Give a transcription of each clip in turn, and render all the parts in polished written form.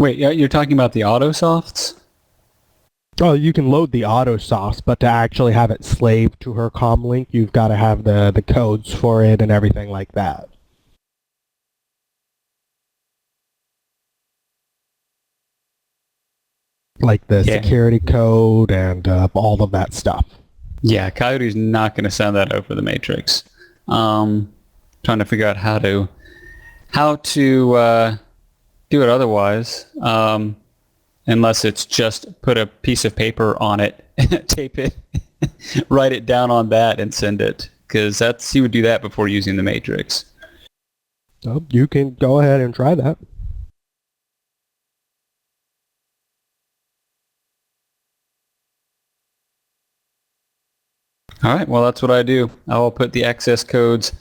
Wait, you're talking about the autosofts? Oh, you can load the autosofts, but to actually have it slaved to her comlink, you've got to have the codes for it and everything like that. Like the security code and all of that stuff. Yeah, Coyote's not going to send that over the Matrix. Trying to figure out how to do it otherwise, unless it's just put a piece of paper on it, tape it, write it down on that, and send it. Because he would do that before using the Matrix. So you can go ahead and try that. All right, well, that's what I do. I will put the access codes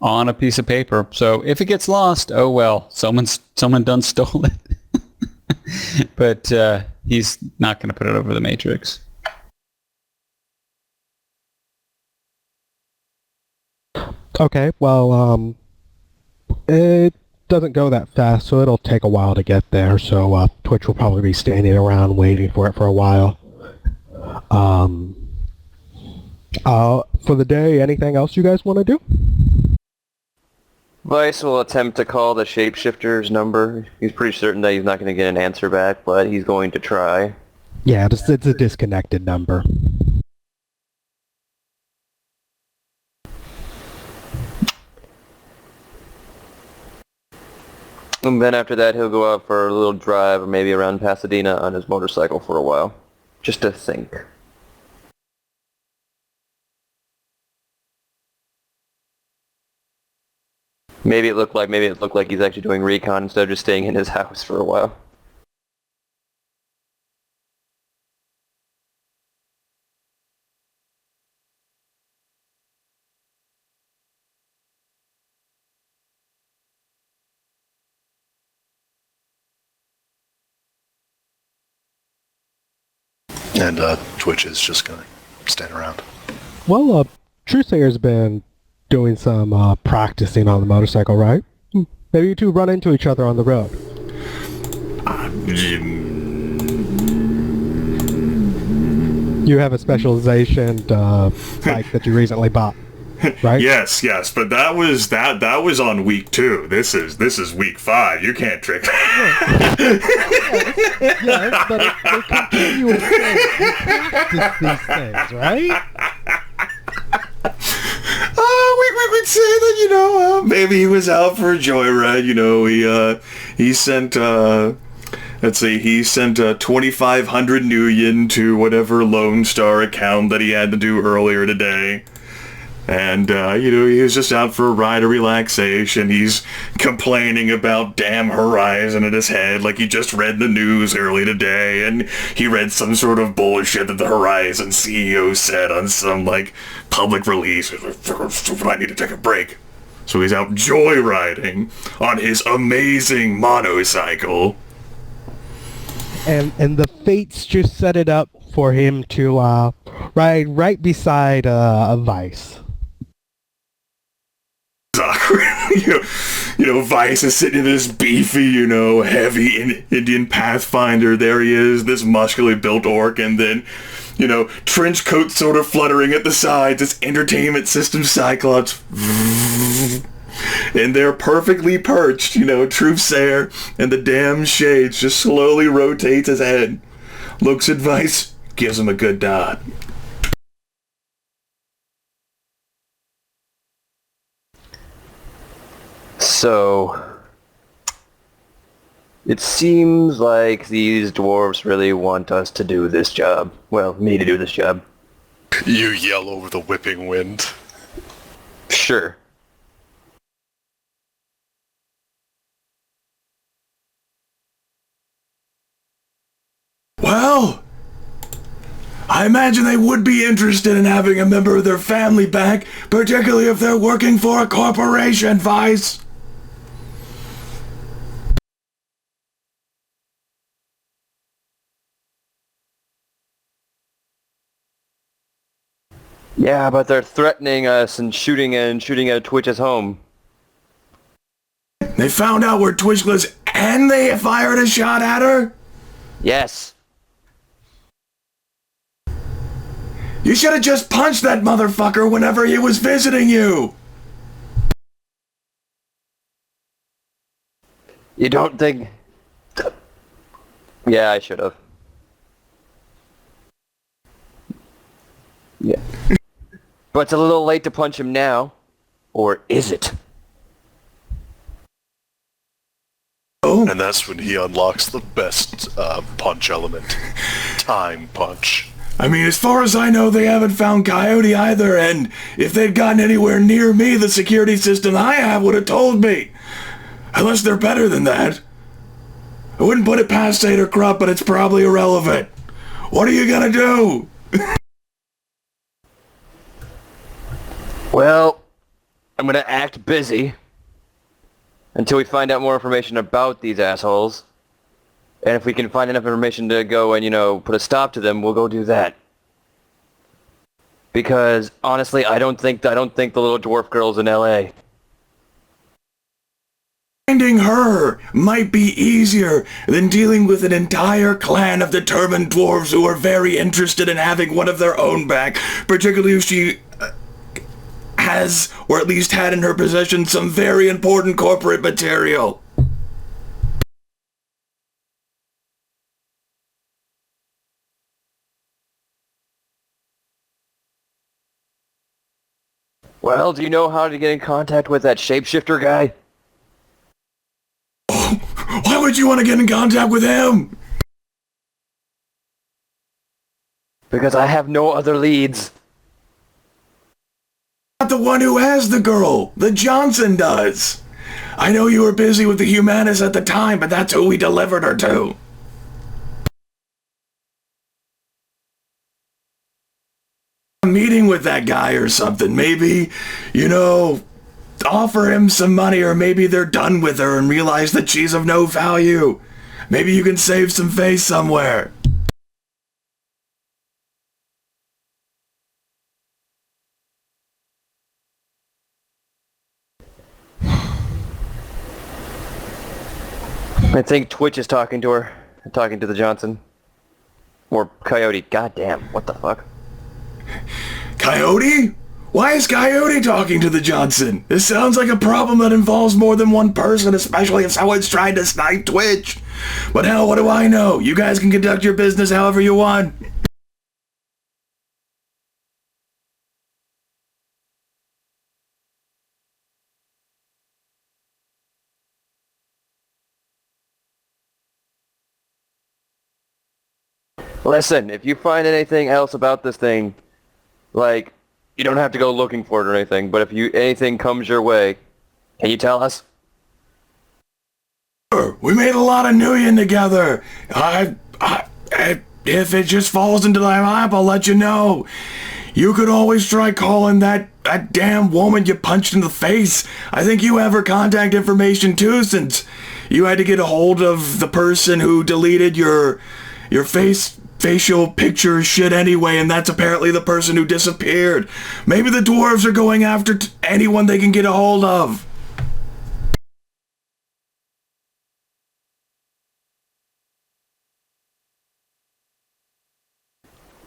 on a piece of paper. So if it gets lost, oh well, someone done stole it. But he's not going to put it over the Matrix. Okay, well, it doesn't go that fast, so it'll take a while to get there. So Twitch will probably be standing around waiting for it for a while. For the day, anything else you guys want to do? Vice will attempt to call the shapeshifter's number. He's pretty certain that he's not going to get an answer back, but he's going to try. Yeah, it's a disconnected number. And then after that, he'll go out for a little drive, or maybe around Pasadena on his motorcycle for a while. Just to think. Maybe it looked like he's actually doing recon instead of just staying in his house for a while. And Twitch is just going to stand around. Well, Truesayer's been doing some practicing on the motorcycle, right? Maybe you two run into each other on the road. You have a specialization bike that you recently bought, right? Yes, but that was on week 2. This is week 5. You can't trick me. Yes, but they continuous thing. You practice these things, right? We could say that, maybe he was out for a joyride. He sent, he sent 2,500 Nuyen to whatever Lone Star account that he had to do earlier today. And, he was just out for a ride of relaxation. He's complaining about damn Horizon in his head like he just read the news early today, and he read some sort of bullshit that the Horizon CEO said on some, public release. I need to take a break. So he's out joyriding on his amazing monocycle. And the fates just set it up for him to ride right beside a Vice. Vice is sitting in this beefy, heavy Indian Pathfinder. There he is, this muscularly built orc, and then, trench coat sort of fluttering at the sides, this entertainment system Cyclops. And they're perfectly perched, Truthsayer, and the damn shades just slowly rotates his head, looks at Vice, gives him a good dot. So, it seems like these dwarves really want us to do this job. Well, me to do this job. You yell over the whipping wind. Sure. Well, I imagine they would be interested in having a member of their family back, particularly if they're working for a corporation, Vice. Yeah, but they're threatening us and shooting at Twitch's home. They found out where Twitchless And they fired a shot at her? Yes. You should have just punched that motherfucker whenever he was visiting you! You don't think... Yeah, I should have. Yeah. But it's a little late to punch him now. Or is it? Oh. And that's when he unlocks the best punch element. Time punch. I mean, as far as I know, they haven't found Coyote either, and if they'd gotten anywhere near me, the security system I have would have told me. Unless they're better than that. I wouldn't put it past Sate or Krupp, but it's probably irrelevant. What are you gonna do? Well, I'm gonna act busy until we find out more information about these assholes. And if we can find enough information to go and, put a stop to them, we'll go do that. Because, honestly, I don't think the little dwarf girl's in L.A. Finding her might be easier than dealing with an entire clan of determined dwarves who are very interested in having one of their own back, particularly if she has, or at least had in her possession, some very important corporate material. Well, do you know how to get in contact with that shapeshifter guy? Why would you want to get in contact with him? Because I have no other leads. Not the one who has the girl. The Johnson does. I know you were busy with the Humanis at the time, but that's who we delivered her to. A meeting with that guy or something. Maybe, offer him some money, or maybe they're done with her and realize that she's of no value. Maybe you can save some face somewhere. I think Twitch is talking to her. Talking to the Johnson. Or Coyote. Goddamn, what the fuck? Coyote? Why is Coyote talking to the Johnson? This sounds like a problem that involves more than one person, especially if someone's trying to snipe Twitch. But hell, what do I know? You guys can conduct your business however you want. Listen, if you find anything else about this thing, you don't have to go looking for it or anything, but if anything comes your way, can you tell us? Sure, we made a lot of Nuyen together. If it just falls into my lap, I'll let you know. You could always try calling that damn woman you punched in the face. I think you have her contact information too, since you had to get a hold of the person who deleted your facial picture shit anyway, and that's apparently the person who disappeared. Maybe the dwarves are going after anyone they can get a hold of.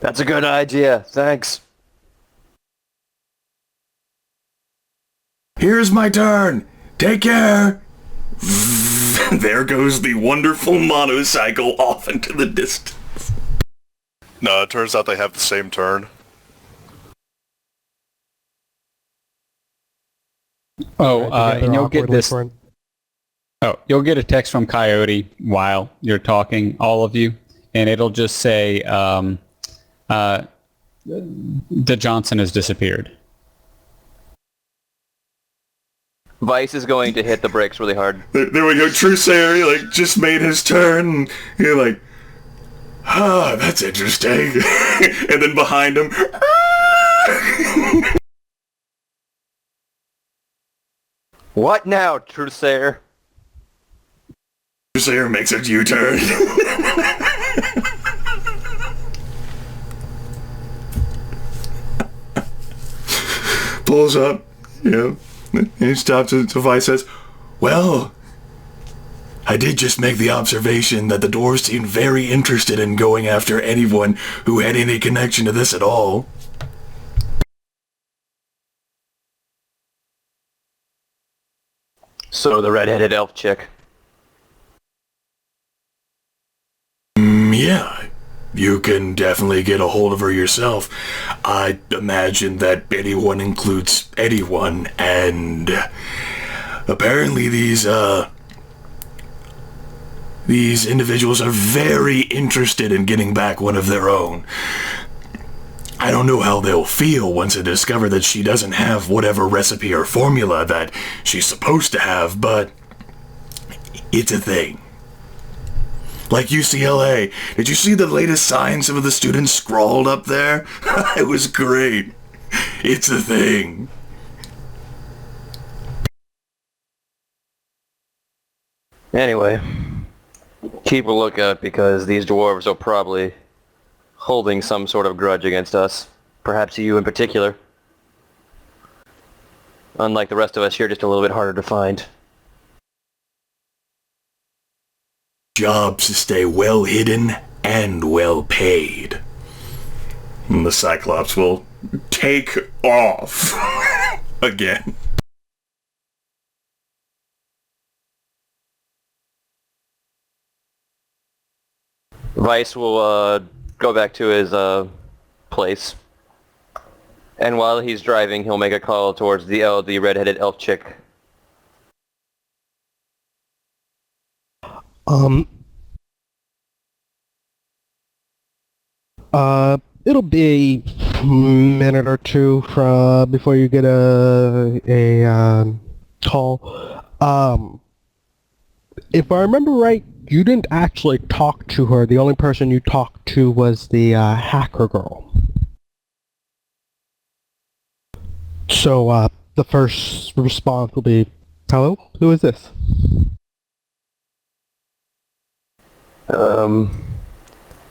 That's a good idea, thanks. Here's my turn. Take care. There goes the wonderful motorcycle off into the distance. No, it turns out they have the same turn. And you'll get this. You'll get a text from Coyote while you're talking, all of you, and it'll just say, the Johnson has disappeared. Vice is going to hit the brakes really hard. There we go. Trusair, just made his turn. You're like, that's interesting. And then behind him, What now, Trusair? Trusair makes a U-turn. Pulls up, and he stops and Vice says, well, I did just make the observation that the dwarves seemed very interested in going after anyone who had any connection to this at all. So the red-headed elf chick. Yeah, you can definitely get a hold of her yourself. I imagine that anyone includes anyone, and apparently these individuals are very interested in getting back one of their own. I don't know how they'll feel once they discover that she doesn't have whatever recipe or formula that she's supposed to have, but it's a thing. Like UCLA, did you see the latest sign some of the students scrawled up there? It was great. It's a thing. Anyway, keep a lookout because these dwarves are probably holding some sort of grudge against us. Perhaps you in particular. Unlike the rest of us, you're just a little bit harder to find. Jobs to stay well hidden and well paid. And the Cyclops will take off again. Vice will go back to his place. And while he's driving, he'll make a call towards the red-headed elf chick. It'll be a minute or two from before you get a call. If I remember right, you didn't actually talk to her. The only person you talked to was the hacker girl. So the first response will be, "Hello, who is this?"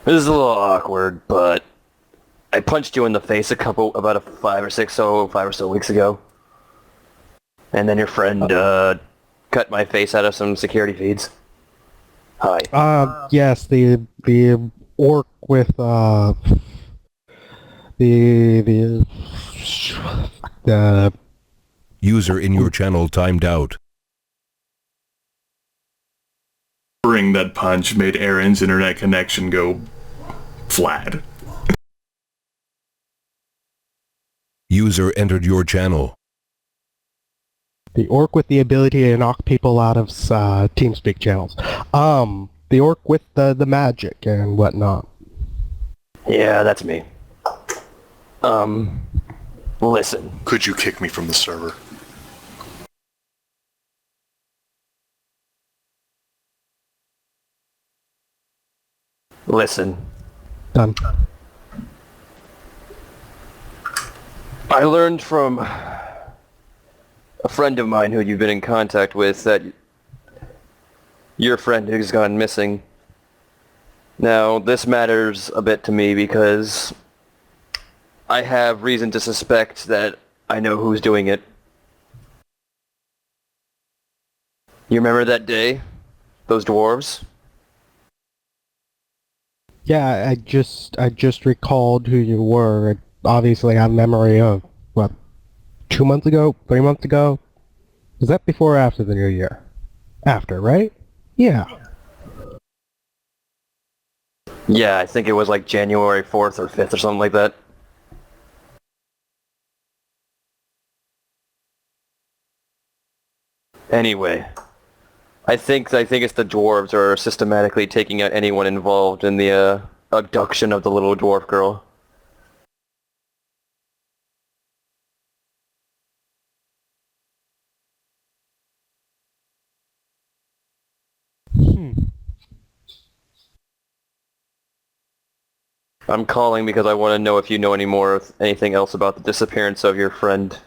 This is a little awkward, but I punched you in the face about 5 or 6 weeks ago. And then your friend cut my face out of some security feeds. Hi. Yes, the orc with the User in your channel timed out. That punch made Aaron's internet connection go flat. User entered your channel. the orc with the ability to knock people out of TeamSpeak channels. The orc with the magic and whatnot. Yeah, that's me. Listen. Could you kick me from the server? Listen. Done. I learned from a friend of mine who you've been in contact with that your friend has gone missing. Now, this matters a bit to me because I have reason to suspect that I know who's doing it. You remember that day? Those dwarves? Yeah, I just recalled who you were. Obviously, I have memory of, what, 2 months ago? 3 months ago? Was that before or after the new year? After, right? Yeah. Yeah, I think it was like January 4th or 5th or something like that. Anyway, I think it's the dwarves are systematically taking out anyone involved in the abduction of the little dwarf girl. I'm calling because I want to know if you know anything else about the disappearance of your friend.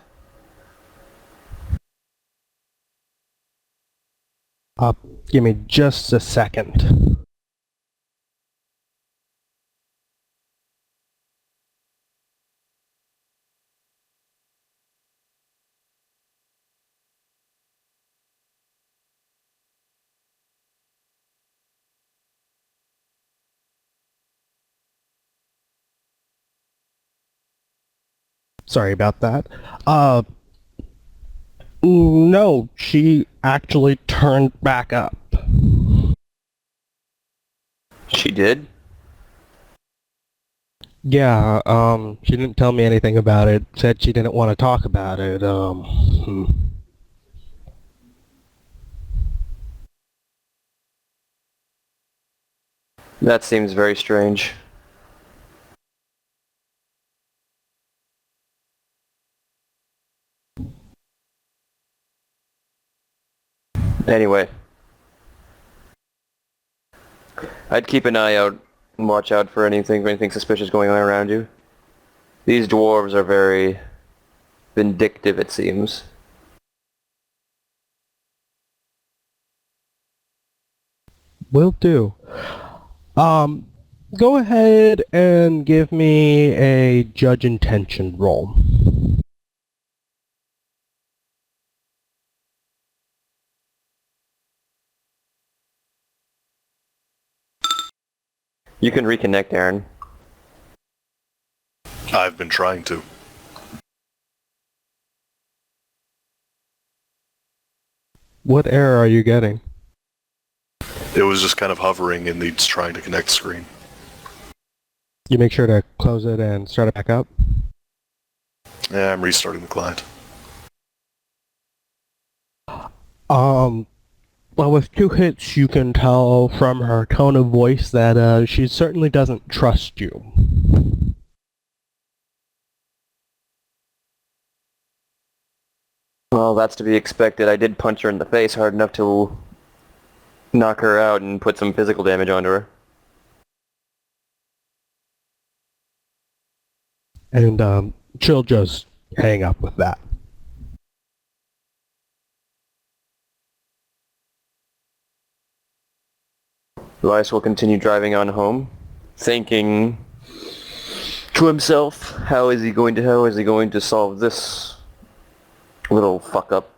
Give me just a second. Sorry about that. No, she actually turned back up. She did? Yeah, she didn't tell me anything about it. Said she didn't want to talk about it. That seems very strange. Anyway. I'd keep an eye out and watch out for anything suspicious going on around you. These dwarves are very vindictive, it seems. Will do. Go ahead and give me a judge intention roll. You can reconnect, Aaron. I've been trying to. What error are you getting? It was just kind of hovering and it's trying to connect the screen. You make sure to close it and start it back up. Yeah, I'm restarting the client. Well, with 2 hits, you can tell from her tone of voice that she certainly doesn't trust you. Well, that's to be expected. I did punch her in the face hard enough to knock her out and put some physical damage onto her. And she'll just hang up with that. Elias will continue driving on home, thinking to himself, how is he going to solve this little fuck up?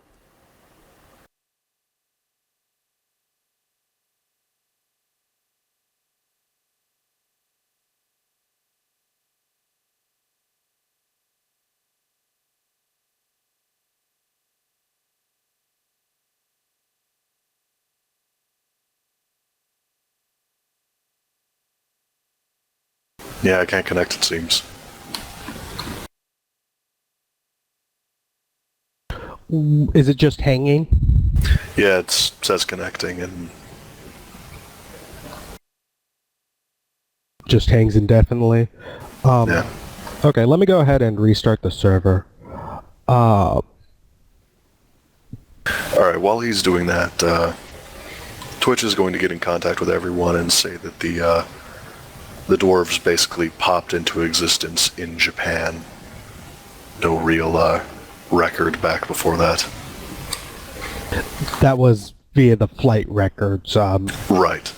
Yeah, I can't connect, it seems. Is it just hanging? Yeah, it says connecting and... Just hangs indefinitely? Yeah. Okay, let me go ahead and restart the server. Alright, while he's doing that, Twitch is going to get in contact with everyone and say that the dwarves basically popped into existence in Japan. No real record back before that. That was via the flight records. Right.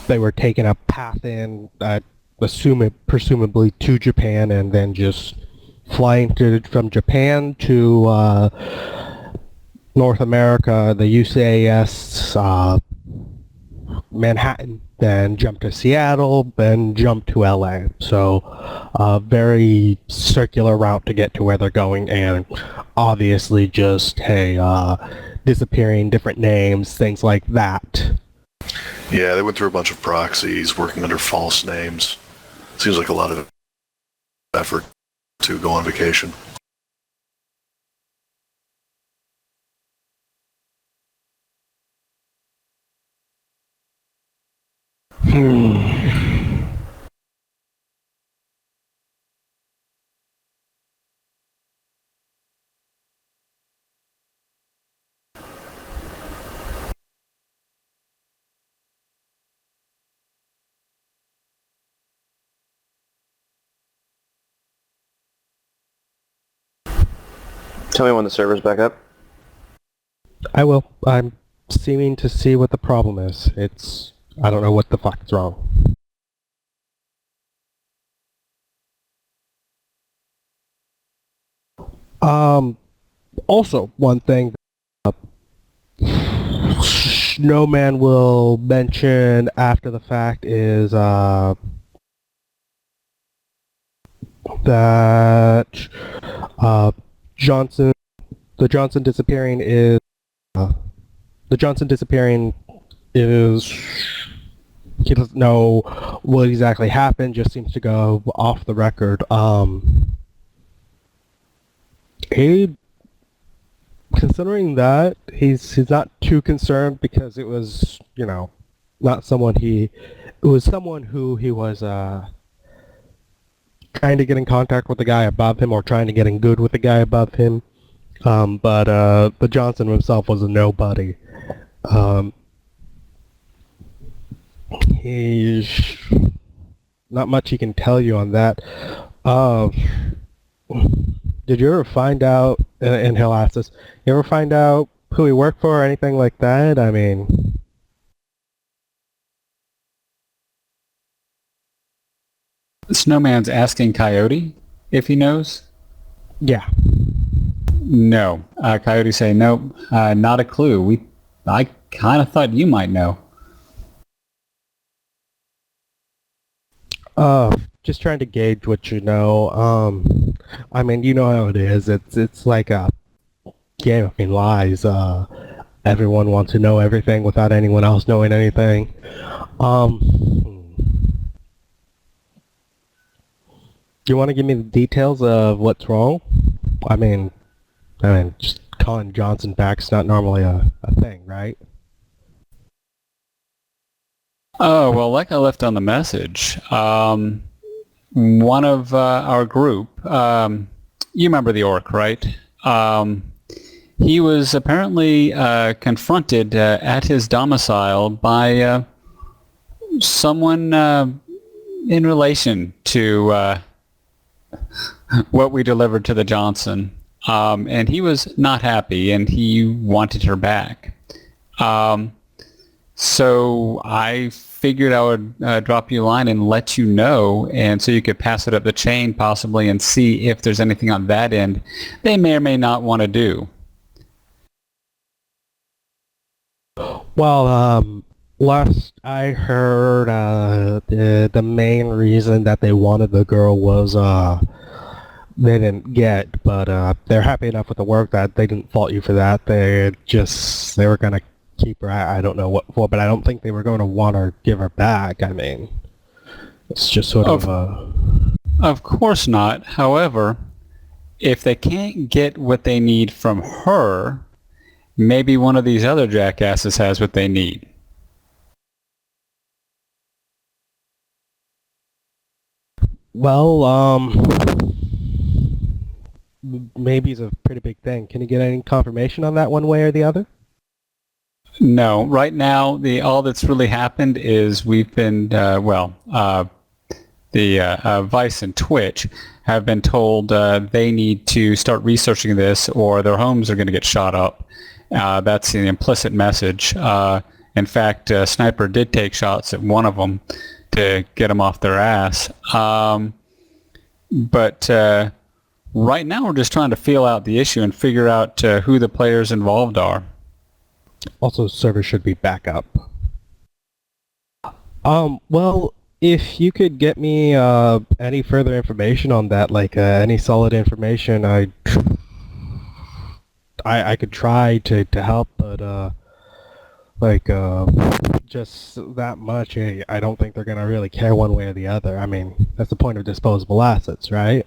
They were taking a path in, presumably to Japan, and then just flying from Japan to North America, the UCAS, Manhattan, then jump to Seattle, then jump to LA. So a very circular route to get to where they're going, and obviously just, hey, disappearing, different names, things like that. Yeah, they went through a bunch of proxies, working under false names. Seems like a lot of effort to go on vacation. Tell me when the server's back up. I will. I'm seeming to see what the problem is. I don't know what the fuck is wrong. Also, one thing Snowman will mention after the fact is, that Johnson, the Johnson disappearing is he doesn't know what exactly happened. Just seems to go off the record. He, considering that, he's not too concerned because it was, not someone it was someone who he was trying to get in contact with the guy above him or trying to get in good with the guy above him. But the Johnson himself was a nobody. He's not much he can tell you on that. Did you ever find out, and he'll ask this, you ever find out who he worked for or anything like that? I mean... Snowman's asking Coyote if he knows? Yeah. No. Coyote say, nope, not a clue. I kind of thought you might know. Just trying to gauge what you know. I mean, you know how it is. It's like a game of lies. Everyone wants to know everything without anyone else knowing anything. Do you want to give me the details of what's wrong? I mean, just calling Johnson back's not normally a thing, right? Oh, well, like I left on the message, one of our group, you remember the orc, right? He was apparently confronted at his domicile by someone in relation to what we delivered to the Johnson. And he was not happy, and he wanted her back. So I figured I would drop you a line and let you know, and so you could pass it up the chain possibly and see if there's anything on that end they may or may not want to do. Well, last I heard, the main reason that they wanted the girl was they didn't get, but they're happy enough with the work that they didn't fault you for that. They were gonna keep her. I don't know what for, but I don't think they were going to want her, give her back. I mean, it's just sort of Of course not. However, if they can't get what they need from her, maybe one of these other jackasses has what they need. Well, maybe it's a pretty big thing. Can you get any confirmation on that one way or the other? No, right now all that's really happened is we've been the Vice and Twitch have been told they need to start researching this or their homes are going to get shot up. That's the implicit message. In fact, Sniper did take shots at one of them to get them off their ass. But right now we're just trying to feel out the issue and figure out who the players involved are. Also, servers should be back up. Well, if you could get me any further information on that, like any solid information, I could try to help, but just that much, I don't think they're gonna really care one way or the other. I mean, that's the point of disposable assets, right?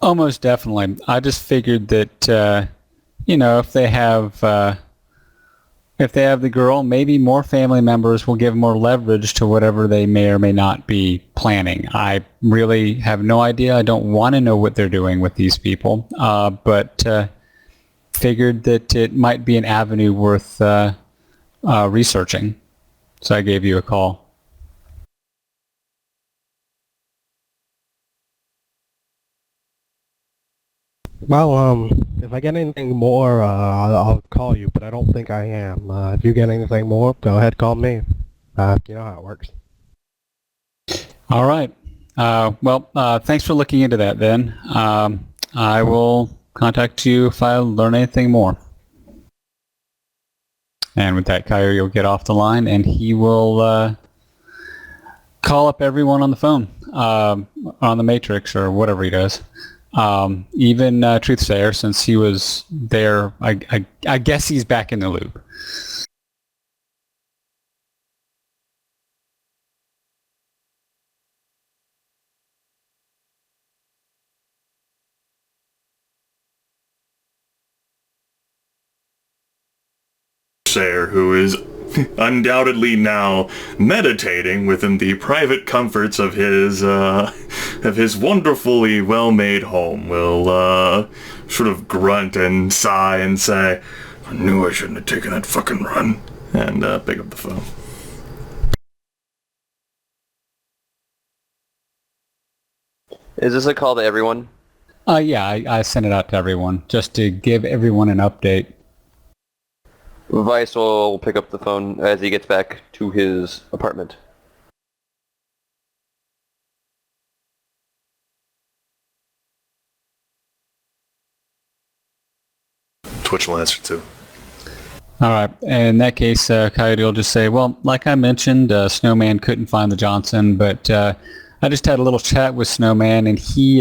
Almost definitely. I just figured that if they have the girl, maybe more family members will give more leverage to whatever they may or may not be planning. I really have no idea. I don't want to know what they're doing with these people, but figured that it might be an avenue worth researching. So I gave you a call. Well, if I get anything more, I'll call you, but I don't think I am. If you get anything more, go ahead, call me. You know how it works. All right. Thanks for looking into that then. I will contact you if I learn anything more. And with that, Coyote will get off the line and he will call up everyone on the phone, on the Matrix or whatever he does. Even Truthsayer, since he was there, I guess he's back in the loop. Who is undoubtedly now meditating within the private comforts of his wonderfully well-made home, will sort of grunt and sigh and say, "I knew I shouldn't have taken that fucking run," and pick up the phone. Is this a call to everyone? Yeah, I sent it out to everyone just to give everyone an update. Vice will pick up the phone as he gets back to his apartment. Twitch will answer too. All right. In that case, Coyote will just say, well, like I mentioned, Snowman couldn't find the Johnson, but I just had a little chat with Snowman, and he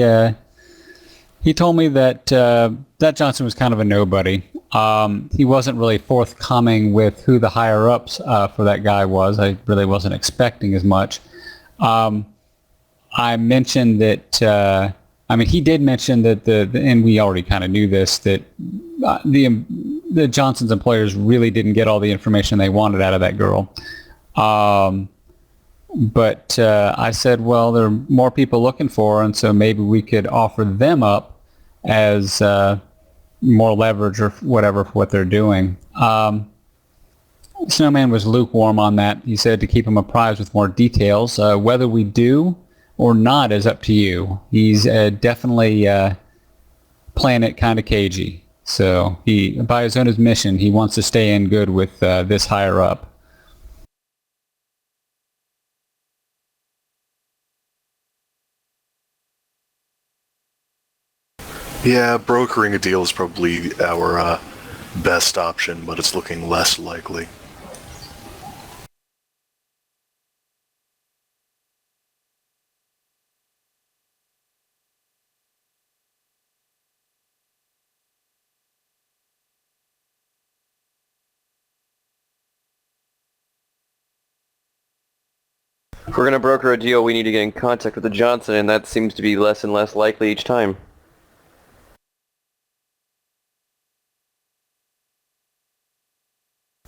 told me that that Johnson was kind of a nobody. He wasn't really forthcoming with who the higher-ups for that guy was. I really wasn't expecting as much. I mentioned that, he did mention that and we already kind of knew this, that the Johnson's employers really didn't get all the information they wanted out of that girl. But I said, well, there are more people looking for her, and so maybe we could offer them up as more leverage or whatever for what they're doing. Snowman was lukewarm on that. He said to keep him apprised with more details. Whether we do or not is up to you. He's definitely playing it kind of cagey. So he, by his own admission, he wants to stay in good with this higher up. Yeah, brokering a deal is probably our best option, but it's looking less likely. If we're going to broker a deal, we need to get in contact with the Johnson, and that seems to be less and less likely each time.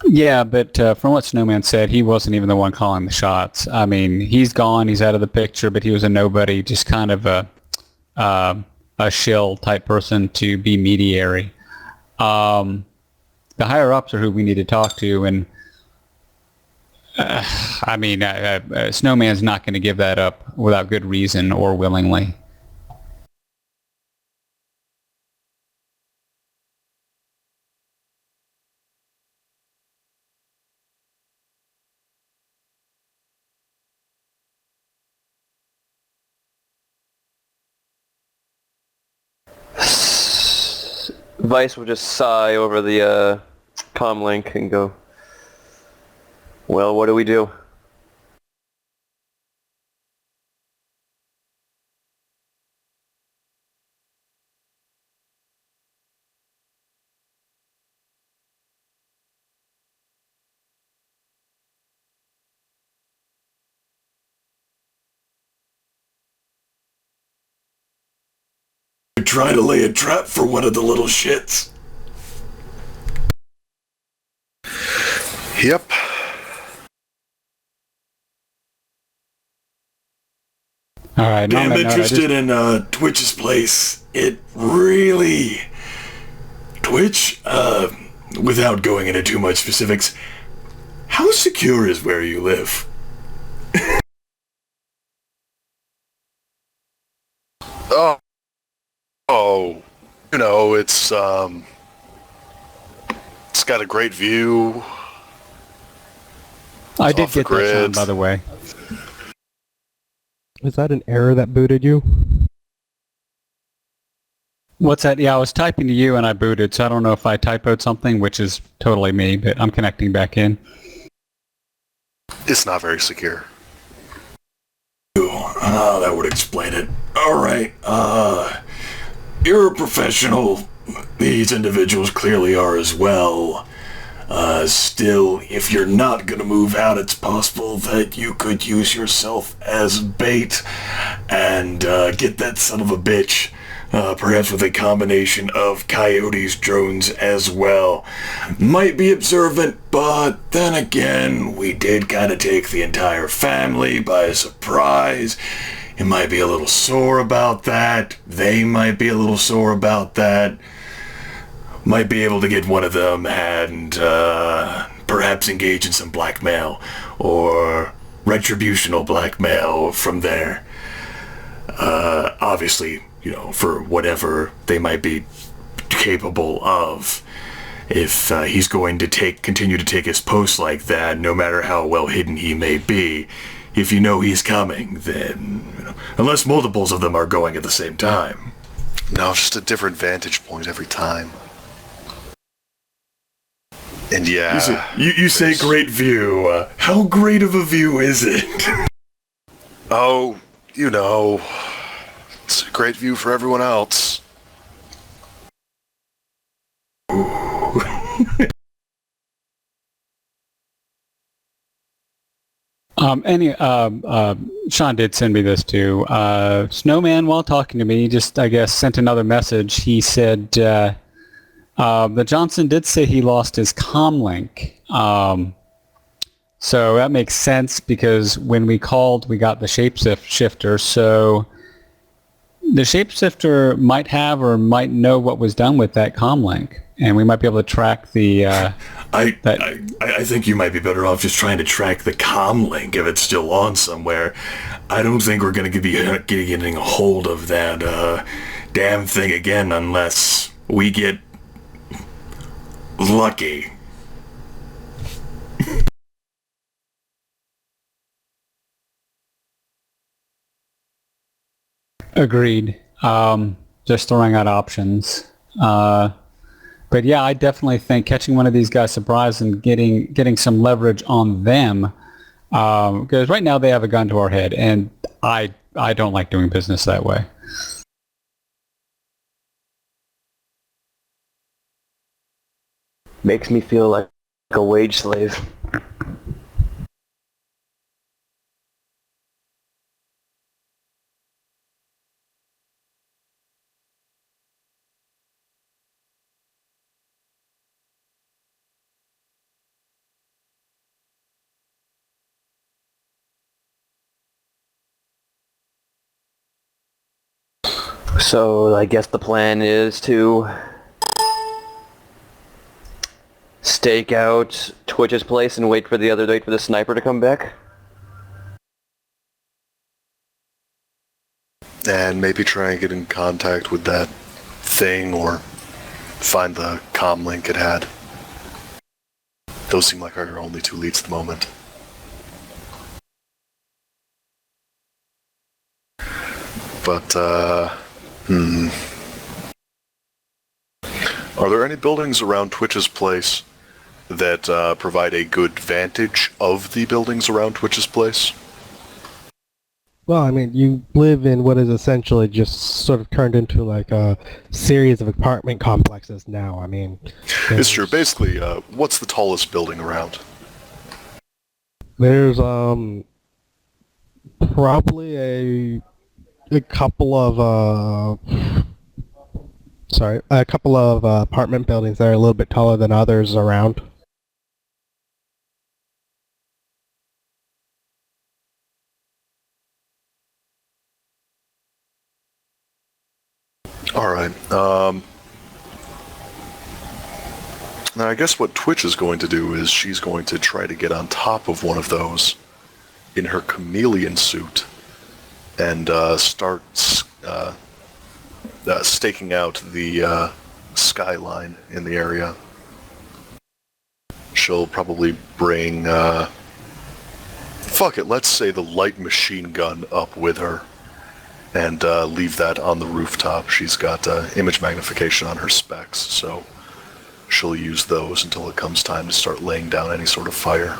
Yeah, but from what Snowman said, he wasn't even the one calling the shots. I mean, he's gone, he's out of the picture, but he was a nobody, just kind of a shill type person to be mediary. The higher ups are who we need to talk to, and Snowman's not going to give that up without good reason or willingly. Vice will just sigh over the comm link and go, well, what do we do? You're trying to lay a trap for one of the little shits. Yep. All right. Damn interested in Twitch's place. It really... Twitch, without going into too much specifics, how secure is where you live? It's got a great view. I did get that sound, by the way. Is that an error that booted you? What's that? Yeah, I was typing to you and I booted, so I don't know if I typoed something, which is totally me, but I'm connecting back in. It's not very secure. That would explain it. Alright, you're a professional. These individuals clearly are as well. Still, if you're not gonna move out, it's possible that you could use yourself as bait and get that son of a bitch, perhaps with a combination of coyotes, drones as well. Might be observant, but then again, we did kind of take the entire family by surprise. You might be a little sore about that. They might be a little sore about that. Might be able to get one of them and perhaps engage in some blackmail or retributional blackmail from there. Obviously, for whatever they might be capable of. If he's going to continue to take his post like that, no matter how well hidden he may be, if you know he's coming, then, unless multiples of them are going at the same time. No, just a different vantage point every time. And yeah... You say great view. How great of a view is it? Oh, it's a great view for everyone else. Sean did send me this too. Snowman, while talking to me, just, I guess, sent another message. He said that Johnson did say he lost his comlink. So that makes sense because when we called, we got the shapeshifter. So the shapeshifter might have or might know what was done with that comlink, and we might be able to track the... I think you might be better off just trying to track the comlink if it's still on somewhere. I don't think we're going to be getting a hold of that damn thing again unless we get lucky. Agreed. Just throwing out options. But yeah, I definitely think catching one of these guys surprised and getting some leverage on them, because right now they have a gun to our head, and I don't like doing business that way. Makes me feel like a wage slave. So I guess the plan is to stake out Twitch's place and wait for the sniper to come back? And maybe try and get in contact with that thing or find the comm link it had. Those seem like our only two leads at the moment. But, Are there any buildings around Twitch's place that provide a good vantage of the buildings around Twitch's place? Well, I mean, you live in what is essentially just sort of turned into like a series of apartment complexes now. I mean... It's true. Basically, what's the tallest building around? There's, probably a couple of, apartment buildings that are a little bit taller than others around. Alright, now I guess what Twitch is going to do is she's going to try to get on top of one of those in her chameleon suit and start staking out the skyline in the area. She'll probably bring, let's say the light machine gun up with her and leave that on the rooftop. She's got image magnification on her specs, so she'll use those until it comes time to start laying down any sort of fire.